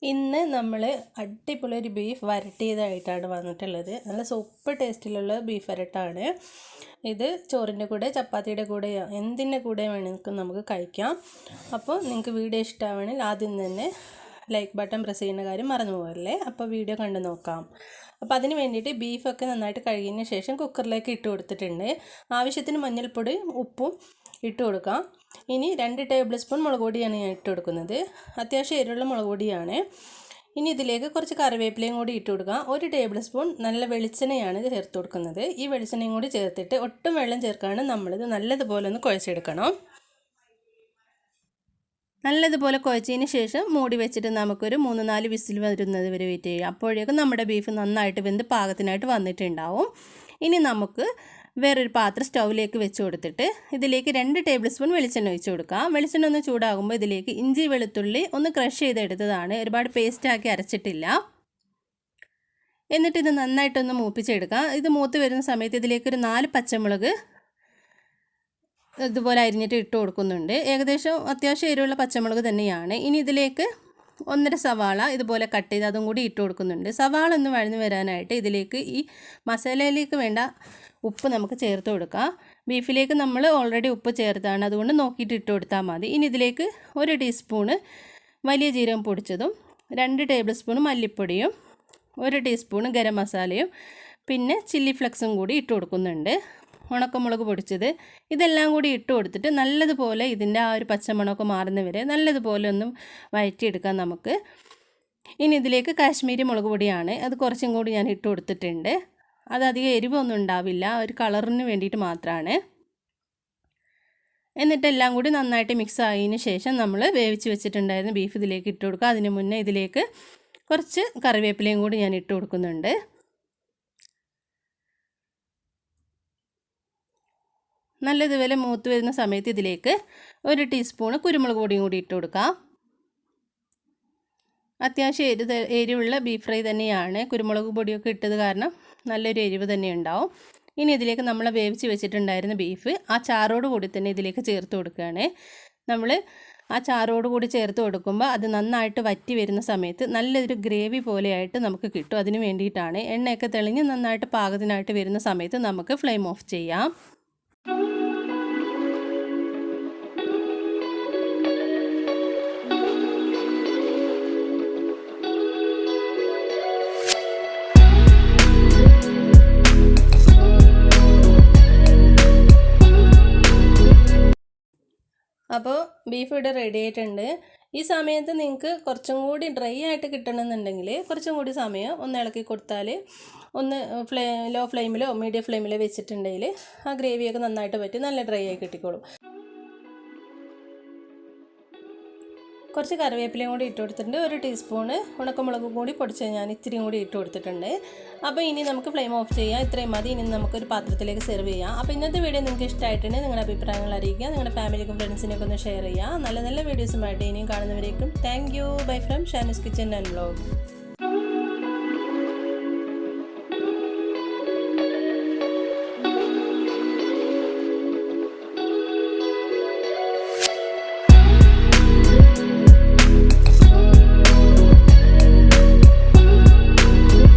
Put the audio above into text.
ഇന്ന് നമ്മൾ അടിപൊളി ഒരു ബീഫ് വരട്ടിയതായിട്ടാണ് വന്നിട്ടുള്ളത്. നല്ല സൂപ്പർ ടേസ്റ്റിലുള്ള ബീഫ് വരട്ടാണ് ഇത്. ചോറിൻ്റെ കൂടെ, ചപ്പാത്തിയുടെ കൂടെ, എന്തിൻ്റെ കൂടെ വേണമെങ്കിലും നമുക്ക് കഴിക്കാം. അപ്പോൾ നിങ്ങൾക്ക് വീഡിയോ ഇഷ്ടമാണെങ്കിൽ ആദ്യം തന്നെ ലൈക്ക് ബട്ടൺ പ്രസ് ചെയ്യുന്ന കാര്യം മറന്നു പോകല്ലേ. അപ്പോൾ വീഡിയോ കണ്ടു നോക്കാം. അപ്പോൾ അതിന് വേണ്ടിയിട്ട് ബീഫൊക്കെ നന്നായിട്ട് കഴുകിയതിന് ശേഷം കുക്കറിലേക്ക് ഇട്ട് കൊടുത്തിട്ടുണ്ട്. ആവശ്യത്തിന് മഞ്ഞൾപ്പൊടിയും ഉപ്പും ഇട്ട് കൊടുക്കാം. ഇനി 2 ടേബിൾ സ്പൂൺ മുളക് പൊടിയാണ് ഞാൻ ഇട്ട് കൊടുക്കുന്നത്. അത്യാവശ്യം എരിവുള്ള മുളക് പൊടിയാണ്. ഇനി ഇതിലേക്ക് കുറച്ച് കറിവേപ്പിലയും കൂടി ഇട്ട് കൊടുക്കാം. 1 ടേബിൾ സ്പൂൺ നല്ല വെളിച്ചെണ്ണയാണ് ചേർത്ത് കൊടുക്കുന്നത്. ഈ വെളിച്ചെണ്ണയും കൂടി ചേർത്തിട്ട് ഒട്ടും വെള്ളം ചേർക്കാണ്ട് നമ്മളിത് നല്ലതുപോലെ ഒന്ന് കുഴച്ചെടുക്കണം. നല്ലതുപോലെ കുഴച്ചതിന് ശേഷം മൂടി വെച്ചിട്ട് നമുക്കൊരു 3-4 വിസിൽ വരുന്നത് വരെ വെയിറ്റ് ചെയ്യാം. അപ്പോഴേക്കും നമ്മുടെ ബീഫ് നന്നായിട്ട് വെന്ത് പാകത്തിനായിട്ട് വന്നിട്ടുണ്ടാവും. ഇനി നമുക്ക് വേറൊരു പാത്രം സ്റ്റൗവിലേക്ക് വെച്ച് കൊടുത്തിട്ട് ഇതിലേക്ക് 2 ടേബിൾ സ്പൂൺ വെളിച്ചെണ്ണ ഒഴിച്ച് കൊടുക്കാം. വെളിച്ചെണ്ണ ഒന്ന് ചൂടാകുമ്പോൾ ഇതിലേക്ക് ഇഞ്ചി വെളുത്തുള്ളി ഒന്ന് ക്രഷ് ചെയ്തെടുത്തതാണ്, ഒരുപാട് പേസ്റ്റാക്കി അരച്ചിട്ടില്ല. എന്നിട്ട് ഇത് നന്നായിട്ടൊന്ന് മൂപ്പിച്ചെടുക്കാം. ഇത് മൂത്ത് വരുന്ന സമയത്ത് ഇതിലേക്കൊരു 4 പച്ചമുളക് ഇതുപോലെ അരിഞ്ഞിട്ട് ഇട്ട് കൊടുക്കുന്നുണ്ട്. ഏകദേശം അത്യാവശ്യം എരിവുള്ള പച്ചമുളക് തന്നെയാണ്. ഇനി ഇതിലേക്ക് 1.5 സവാള ഇതുപോലെ കട്ട് ചെയ്ത് അതും കൂടി ഇട്ട് കൊടുക്കുന്നുണ്ട്. സവാള ഒന്ന് വഴന്ന് വരാനായിട്ട് ഇതിലേക്ക് ഈ മസാലയിലേക്ക് വേണ്ട ഉപ്പ് നമുക്ക് ചേർത്ത് കൊടുക്കാം. ബീഫിലേക്ക് നമ്മൾ ഓൾറെഡി ഉപ്പ് ചേർത്താണ്, അതുകൊണ്ട് നോക്കിയിട്ട് ഇട്ട് കൊടുത്താൽ മതി. ഇനി ഇതിലേക്ക് 1 ടീസ്പൂണ് വലിയ ജീരകം പൊടിച്ചതും 2 ടേബിൾ സ്പൂൺ മല്ലിപ്പൊടിയും 1 ടീസ്പൂൺ ഗരം മസാലയും പിന്നെ ചില്ലി ഫ്ലെക്സും കൂടി ഇട്ട് കൊടുക്കുന്നുണ്ട്. ഉണക്കമുളക് പൊടിച്ചത് ഇതെല്ലാം കൂടി ഇട്ട് കൊടുത്തിട്ട് നല്ലതുപോലെ ഇതിൻ്റെ ആ ഒരു പച്ചമണമൊക്കെ മാറുന്നവരെ നല്ലതുപോലെ ഒന്ന് വഴറ്റിയെടുക്കാം നമുക്ക്. ഇനി ഇതിലേക്ക് കാശ്മീരി മുളക് പൊടിയാണ്, അത് കുറച്ചും കൂടി ഞാൻ ഇട്ട് കൊടുത്തിട്ടുണ്ട്. അതധികം എരിവൊന്നും ഉണ്ടാവില്ല, ഒരു കളറിന് വേണ്ടിയിട്ട് മാത്രമാണ്. എന്നിട്ട് എല്ലാം കൂടി നന്നായിട്ട് മിക്സ് ആയതിന് ശേഷം നമ്മൾ വേവിച്ച് വെച്ചിട്ടുണ്ടായിരുന്ന ബീഫ് ഇതിലേക്ക് ഇട്ട് കൊടുക്കുക. അതിന് മുന്നേ ഇതിലേക്ക് കുറച്ച് കറിവേപ്പിലയും കൂടി ഞാൻ ഇട്ട് കൊടുക്കുന്നുണ്ട്. നല്ലതുപോലെ മൂത്ത് വരുന്ന സമയത്ത് ഇതിലേക്ക് 1 ടീസ്പൂൺ കുരുമുളക് പൊടിയും കൂടി ഇട്ട് കൊടുക്കാം. അത്യാവശ്യം എരിവുള്ള ബീഫ് ഫ്രൈ തന്നെയാണ്. കുരുമുളക് പൊടിയൊക്കെ ഇട്ടത് കാരണം നല്ലൊരു എരിവ് തന്നെ ഉണ്ടാവും. ഇനി ഇതിലേക്ക് നമ്മൾ വേവിച്ച് വെച്ചിട്ടുണ്ടായിരുന്ന ബീഫ് ആ ചാറോട് കൂടി തന്നെ ഇതിലേക്ക് ചേർത്ത് കൊടുക്കുകയാണ്. നമ്മൾ ആ ചാറോട് കൂടി ചേർത്ത് കൊടുക്കുമ്പോൾ അത് നന്നായിട്ട് വറ്റി വരുന്ന സമയത്ത് നല്ലൊരു ഗ്രേവി പോലെയായിട്ട് നമുക്ക് കിട്ടും. അതിന് വേണ്ടിയിട്ടാണ്. എണ്ണയൊക്കെ തെളിഞ്ഞ് നന്നായിട്ട് പാകത്തിനായിട്ട് വരുന്ന സമയത്ത് നമുക്ക് ഫ്ലെയിം ഓഫ് ചെയ്യാം. അപ്പോൾ ബീഫ് ഇവിടെ റെഡി ആയിട്ടുണ്ട്. ഈ സമയത്ത് നിങ്ങൾക്ക് കുറച്ചും കൂടി ഡ്രൈ ആയിട്ട് കിട്ടണമെന്നുണ്ടെങ്കിൽ കുറച്ചും കൂടി സമയം ഒന്ന് ഇളക്കി കൊടുത്താൽ, ഒന്ന് ലോ ഫ്ലെയിമിലോ മീഡിയം ഫ്ലെയിമിലോ വെച്ചിട്ടുണ്ടെങ്കിൽ ആ ഗ്രേവിയൊക്കെ നന്നായിട്ട് പറ്റി നല്ല ഡ്രൈ ആയി കിട്ടിക്കോളും. കുറച്ച് കറിവേപ്പിലയും കൂടി ഇട്ട് കൊടുത്തിട്ടുണ്ട്. 1 ടീസ്പൂണ് ഉണക്കമുളകും കൂടി പൊടിച്ച് ഞാൻ ഇത്തിരിയും കൂടി ഇട്ട് കൊടുത്തിട്ടുണ്ട്. അപ്പോൾ ഇനി നമുക്ക് ഫ്ലെയിം ഓഫ് ചെയ്യാം. ഇത്രയും മതി. ഇനി നമുക്കൊരു പാത്രത്തിലേക്ക് സെർവ് ചെയ്യാം. അപ്പോൾ ഇന്നത്തെ വീഡിയോ നിങ്ങൾക്ക് ഇഷ്ടമായിട്ടുണ്ടെങ്കിൽ നിങ്ങളുടെ അഭിപ്രായങ്ങൾ അറിയിക്കുക. നിങ്ങളുടെ ഫാമിലിക്കും ഫ്രണ്ട്സിനൊക്കെ ഒന്ന് ഷെയർ ചെയ്യുക. നല്ല നല്ല വീഡിയോസുമായിട്ട് ഇനിയും കാണുന്നവരേക്കും thank you. Bye from Shani's kitchen and vlog.